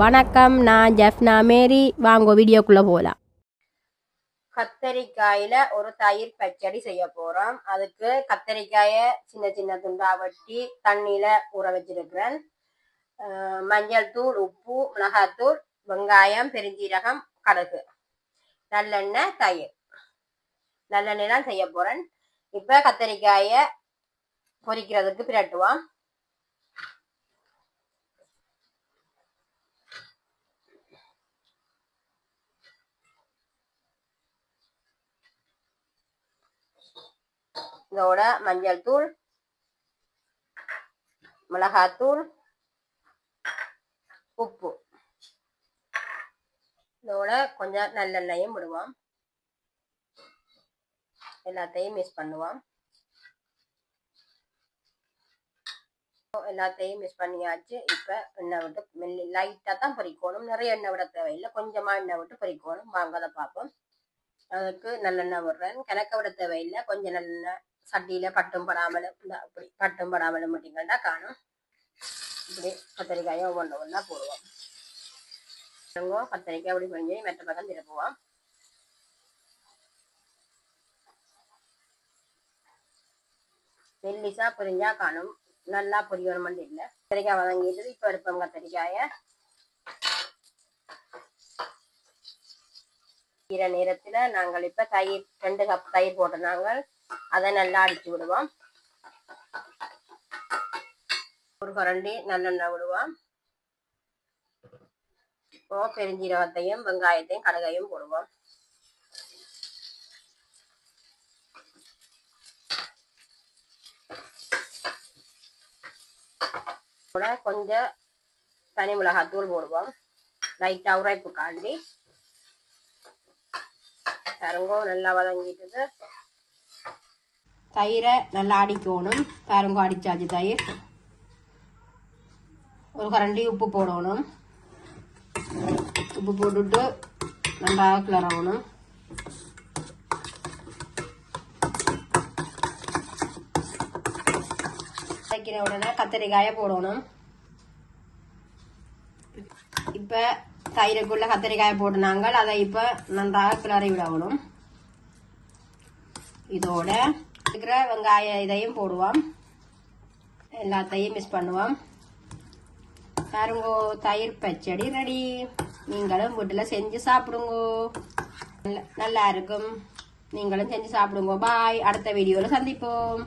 வணக்கம், நான் ஜெஃப்னா மேரி. வாங்க வீடியோக்குள்ள போகலாம். கத்தரிக்காயில ஒரு தயிர் பச்சடி செய்ய போறோம். அதுக்கு கத்தரிக்காயை சின்ன சின்ன துண்டா வெட்டி தண்ணியில ஊற வச்சிருக்கிறேன். மஞ்சள் தூள், உப்பு, மிளகாத்தூள், வெங்காயம், பெருஞ்சீரகம், கடுகு, நல்லெண்ணெய், தயிர். நல்லெண்ணெய் தான் செய்ய போறேன். இப்ப கத்தரிக்காயை பொரிக்கிறதுக்கு பிரட்டுவோம். இதோட மஞ்சள் தூள், மிளகாத்தூள், உப்பு, இதோட கொஞ்சம் நல்லெண்ணெயும் விடுவோம். எல்லாத்தையும் மிக்ஸ் பண்ணுவோம். எல்லாத்தையும் மிக்ஸ் பண்ணியாச்சு. இப்ப எண்ணெய் விட்டு லைட்டா தான் பொரிக்கணும். நிறைய எண்ணெய் விட தேவையில்லை, கொஞ்சமா எண்ணெய் விட்டு பொரிக்கணும். வாங்க அதை பார்ப்போம். அதுக்கு நல்லெண்ணெய் விடுறேன். கிணக்க விட தேவையில்லை, கொஞ்சம் நல்லெண்ணெய் சட்டியில பட்டும் படாமலும் இப்படி பட்டும் படாமலும் மட்டுங்கள்டா காணும். இப்படி கத்தரிக்காயை ஒவ்வொன்று ஒன்றா போடுவோம். கத்தரிக்காய் அப்படி பண்ணி மெட்ட பக்கம் திருப்புவோம். மெல்லிசா பொரிஞ்சா காணும், நல்லா பொரியணும் இல்லை. கத்திரிக்காய் வதங்கிட்டு இப்ப இருப்போம். கத்திரிக்காய நேரத்துல நாங்கள் இப்ப தயிர் 2 கப் தயிர் போட்ட நாங்கள் அதை நல்லா அடிச்சு விடுவோம். ஒரு கரண்டி நல்லெண்ணெய் விடுவோம். இப்போ பெருஞ்சீரகத்தையும் வெங்காயத்தையும் கடுகையும் போடுவோம். கொஞ்சம் தனி மிளகாத்தூள் போடுவோம். லைட்டா உரைப்பு காண்டி பாருங்கோ நல்லா வதங்கிட்டு தயிரை நல்லா அடிக்கணும். பாருங்கோ அடிச்சாச்சு தயிர். ஒரு கரண்டி உப்பு போடணும். உப்பு போட்டுட்டு நல்லா கிளறணும். வைக்கிற உடனே கத்தரிக்காயை போடணும். இப்ப தயிருக்குள்ள கத்தரிக்காயை போட்டுனாங்க. அதை இப்ப நன்றாக கிளறி விடணும். இதோட இருக்கிற வெங்காய இதையும் போடுவோம். எல்லாத்தையும் மிக்ஸ் பண்ணுவோம். பாருங்கோ, தயிர் பச்சடி ரெடி. நீங்களும் வீட்டுல செஞ்சு சாப்பிடுங்க, நல்லா இருக்கும். நீங்களும் செஞ்சு சாப்பிடுங்க. பாய். அடுத்த வீடியோல சந்திப்போம்.